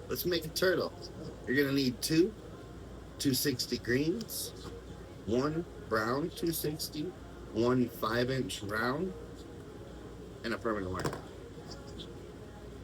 Let's make a turtle. You're gonna need two 260 greens, one brown 260, one 5-inch round, and a permanent marker.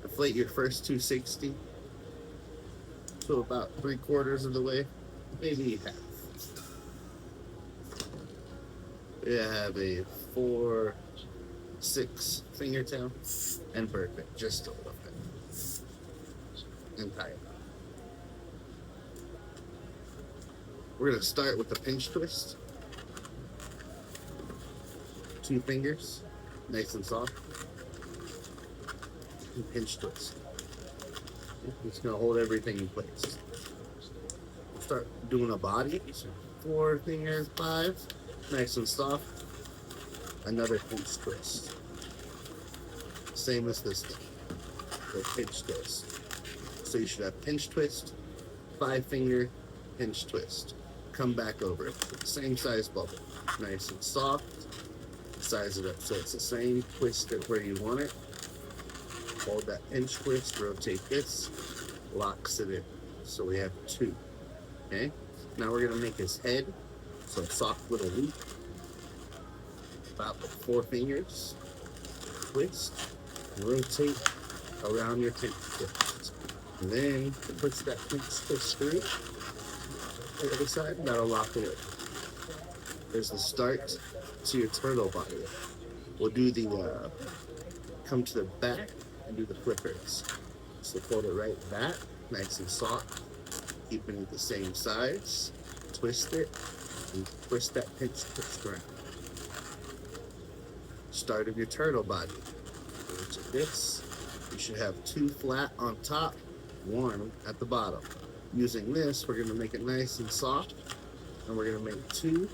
Inflate your first 260 to about 3/4 of the way, maybe half. We have a 4, 6 fingertail and perfect, just a little bit. And tie it. We're gonna start with the pinch twist. 2 fingers, nice and soft. And pinch twist. It's gonna hold everything in place. We'll start doing a body. So 4 fingers, 5, nice and soft. Another pinch twist. Same as this one. The pinch twist. So you should have pinch twist, 5-finger, pinch twist. Come back over it. Same size bubble. Nice and soft. Size it up so it's the same. Twist it where you want it. Hold that pinch twist, rotate this, locks it in. So we have 2. Okay? Now we're gonna make his head. So a soft little loop. About 4 fingers. Twist. Rotate around your pinch twist. And then push that pinch twist through. The other side, that'll lock it in. There's the start to your turtle body. We'll do the come to the back and do the flippers. So fold it right back, nice and soft, keeping it the same size. Twist it and twist that pinch twist around. Start of your turtle body. Go to this. You should have 2 flat on top, 1 at the bottom. Using this, we're gonna make it nice and soft, and we're gonna make 2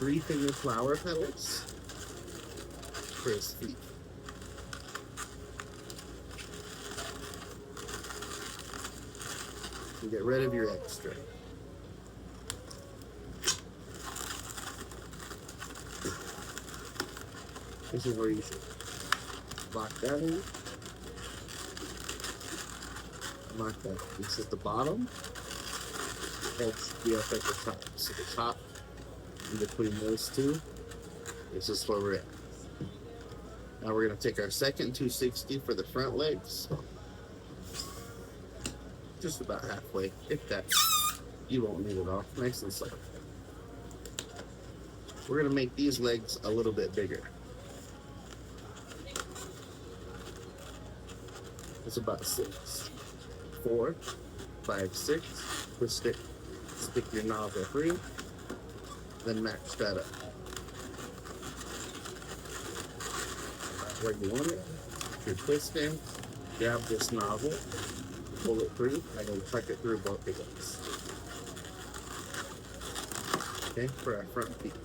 3-finger flower petals for his feet. And get rid of your extra. This is where you should lock that in. Lock that. This is the bottom. Head should be up at the top. So the top in between those two, this is where we're at. Now we're going to take our second 260 for the front legs. Just about halfway, if that. You won't need it all. Nice and soft. We're going to make these legs a little bit bigger. It's about 6. 4, 5, 6. Twist it. Stick your nozzle free. Then match that up. Where you want it. If you're twisting, grab this nozzle, pull it through, and then tuck it through both legs. Okay, for our front feet.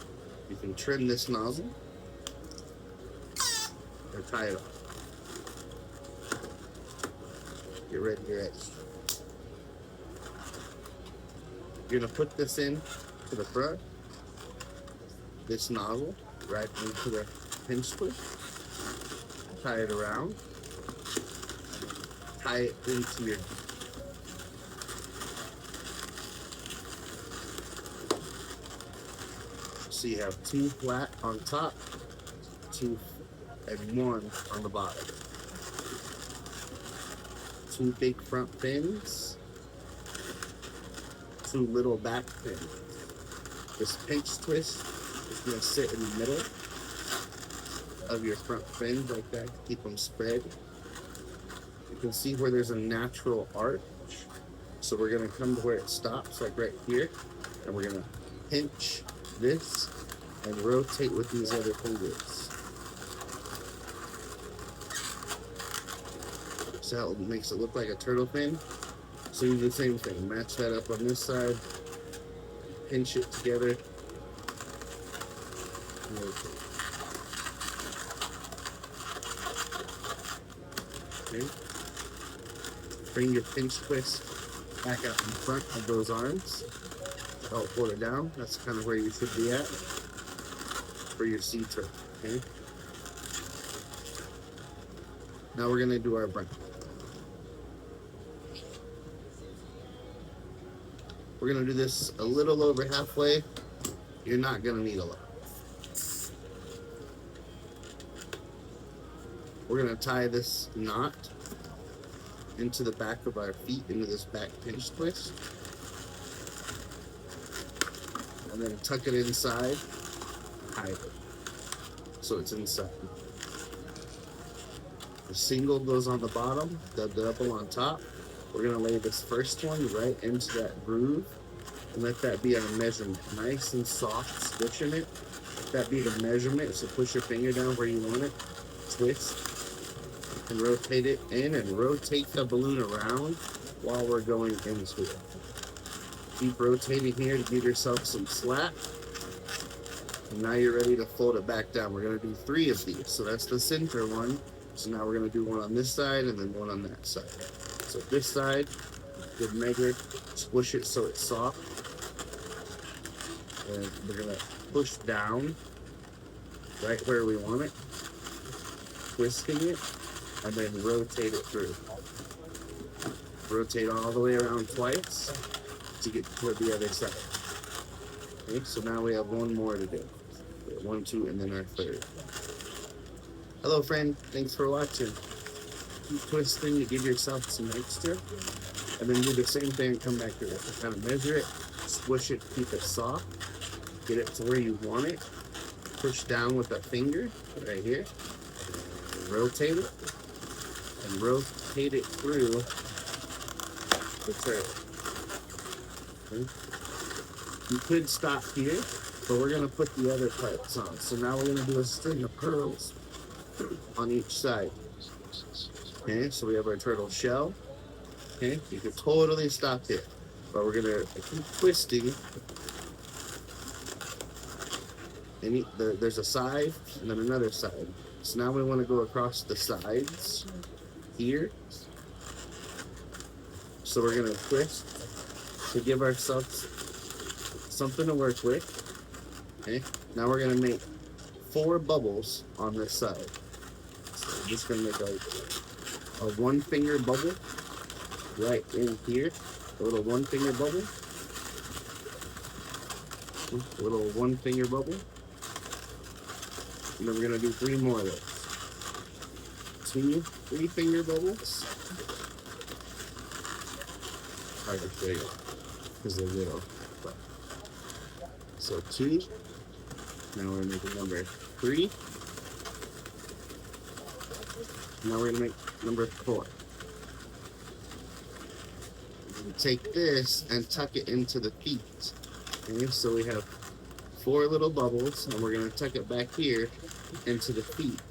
You can trim this nozzle or tie it off. Get rid of your edge. You're gonna put this in to the front. This nozzle right into the pinch twist. Tie it around. Tie it into your. So you have 2 flat on top, 2 and 1 on the bottom. 2 big front fins, 2 little back fins. This pinch twist is going to sit in the middle of your front fins like that. Keep them spread. You can see where there's a natural arch. So we're going to come to where it stops, like right here. And we're going to pinch this and rotate with these other fingers. So how it makes it look like a turtle fin. So you do the same thing. Match that up on this side. Pinch it together. Rotate. Okay. Bring your pinch twist back out in front of those arms. Help hold it down. That's kind of where you should be at for your sea turtle. Okay. Now we're gonna do our brown. We're gonna do this a little over halfway. You're not gonna need a lot. We're gonna tie this knot into the back of our feet, into this back pinch twist. And then tuck it inside, hide it. So it's inside. The single goes on the bottom, the double on top. We're gonna lay this first one right into that groove and let that be our measurement. Nice and soft, stitching it. Let that be the measurement. So push your finger down where you want it, twist, and rotate it in and rotate the balloon around while we're going into it. Keep rotating here to give yourself some slack. And now you're ready to fold it back down. We're gonna do 3 of these. So that's the center one. So now we're gonna do one on this side and then one on that side. So this side, good measure, squish it so it's soft. And we're gonna push down right where we want it, twisting it, and then rotate it through. Rotate all the way around twice to get toward the other side. Okay, so now we have one more to do. 1, 2, and then our third. Hello, friend. Thanks for watching. Keep twisting to give yourself some extra, and then do the same thing and come back to it. Kind of measure it, squish it, keep it soft, get it to where you want it. Push down with a finger right here. Rotate it, and rotate it through the turtle. Okay. You could stop here, but we're gonna put the other parts on. So now we're gonna do a string of pearls on each side. Okay, so we have our turtle shell. Okay, you can totally stop here, but we're gonna keep twisting. And there's a side and then another side. So now we want to go across the sides here. So we're gonna twist to give ourselves something to work with. Okay, now we're gonna make 4 bubbles on this side. So I'm just gonna make a 1-finger bubble right in here. A little 1-finger bubble. A little 1-finger bubble. And then we're gonna do 3 more of those. 2 3-finger bubbles. Hard to show you because they're little. So 2. Now we're gonna make number 3. Now we're gonna make number 4. Take this and tuck it into the feet. Okay, so we have 4 little bubbles, and we're gonna tuck it back here into the feet,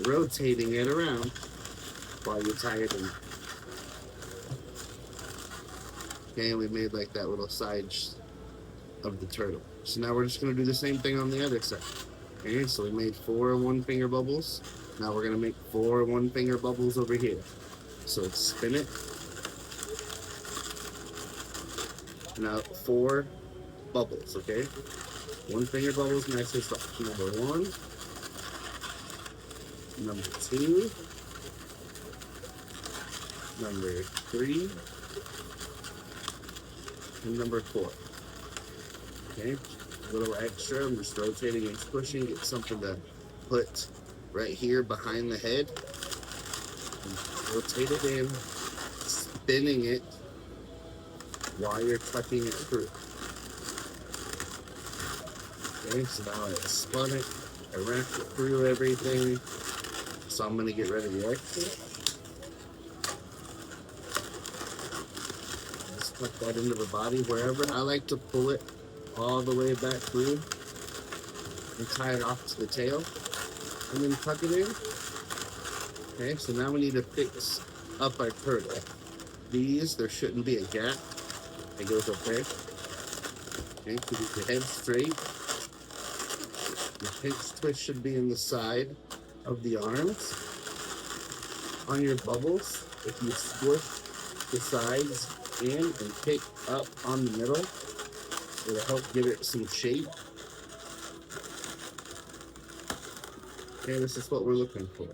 rotating it around while you tie it in. Okay, we made like that little side of the turtle. So now we're just gonna do the same thing on the other side. Okay, so we made 4 1-finger bubbles. Now we're gonna make 4 1-finger bubbles over here. So spin it. Now 4 bubbles, okay? 1-finger bubbles, nice and soft. Number 1, number 2, number 3, and number 4. Okay, a little extra. I'm just rotating and pushing. Get something to put right here behind the head. And rotate it in, spinning it while you're tucking it through. Okay, so now I spun it, I wrapped it through everything. So I'm gonna get rid of the extra. Just tuck that into the body wherever. I like to pull it all the way back through and tie it off to the tail and then tuck it in. Okay, so now we need to fix up our turtle. These, there shouldn't be a gap. It goes up there. Okay, keep your head straight. Your pinch twist should be in the side of the arms. On your bubbles, if you squish the sides in and pick up on the middle, it'll help give it some shape. Okay, this is what we're looking for.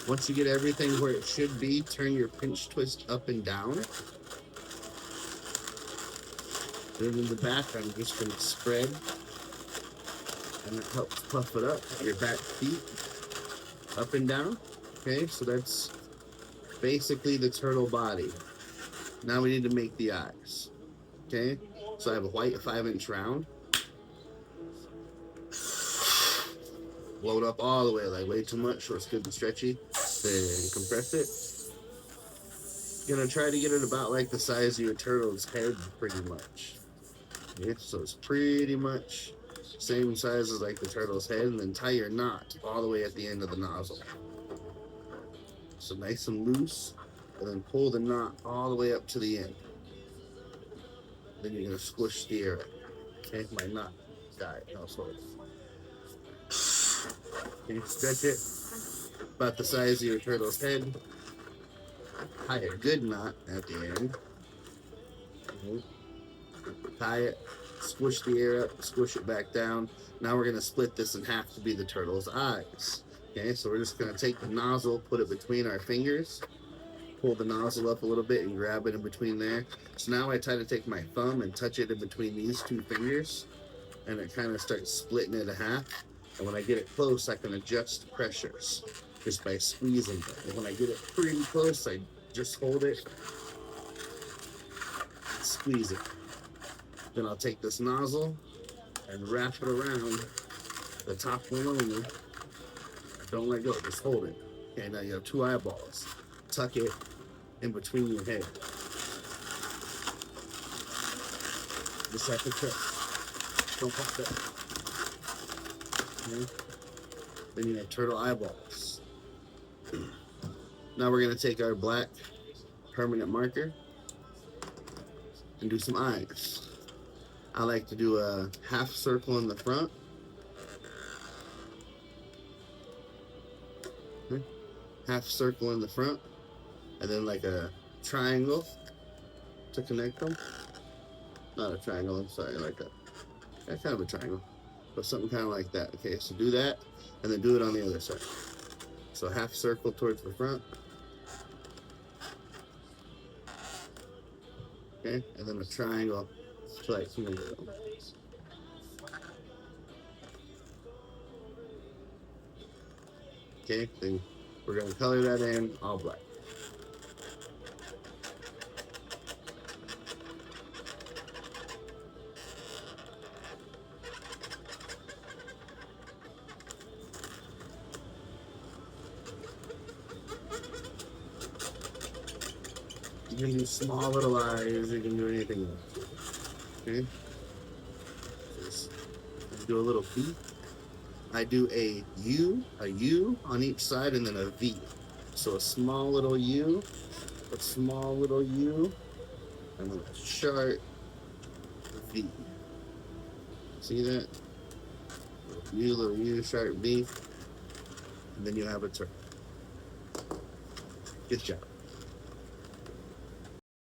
Once you get everything where it should be, turn your pinch twist up and down. Then in the back, I'm just going to spread, and it helps puff it up. Your back feet up and down. Okay, so that's basically the turtle body. Now we need to make the eyes. Okay, so I have a white 5-inch round. Blow it up all the way, like way too much, so it's good and stretchy. Then compress it. You're gonna try to get it about like the size of your turtle's head, pretty much. Okay, so it's pretty much same size as like the turtle's head, and then tie your knot all the way at the end of the nozzle. So nice and loose, and then pull the knot all the way up to the end. Then you're gonna squish the air. Okay, my knot died. Also, okay, stretch it about the size of your turtle's head. Tie a good knot at the end. Okay. Tie it, squish the air up, squish it back down. Now we're gonna split this in half to be the turtle's eyes. Okay, so we're just gonna take the nozzle, put it between our fingers, pull the nozzle up a little bit and grab it in between there. So now I try to take my thumb and touch it in between these two fingers, and it kind of starts splitting it in half. And when I get it close, I can adjust pressures just by squeezing it. And when I get it pretty close, I just hold it, squeeze it. Then I'll take this nozzle and wrap it around the top one only. Don't let go, just hold it. Okay, now you have 2 eyeballs. Tuck it in between your head. Just like a trick. Don't pop that. Okay. Then you have turtle eyeballs. Now we're gonna take our black permanent marker and do some eyes. I like to do a half circle in the front. Okay. Half circle in the front, and then like a triangle to connect them. Not a triangle, I'm sorry, like that. That's kind of a triangle, but something kind of like that. Okay, so do that, and then do it on the other side. So half circle towards the front. Okay, and then a triangle to like the middle. Okay, then we're gonna color that in all black. You can do small little eyes, you can do anything else. Okay? Just do a little V. I do a U on each side, and then a V. So a small little U, a small little U, and then a sharp V. See that? Little U, sharp V. And then you have a turtle. Good job.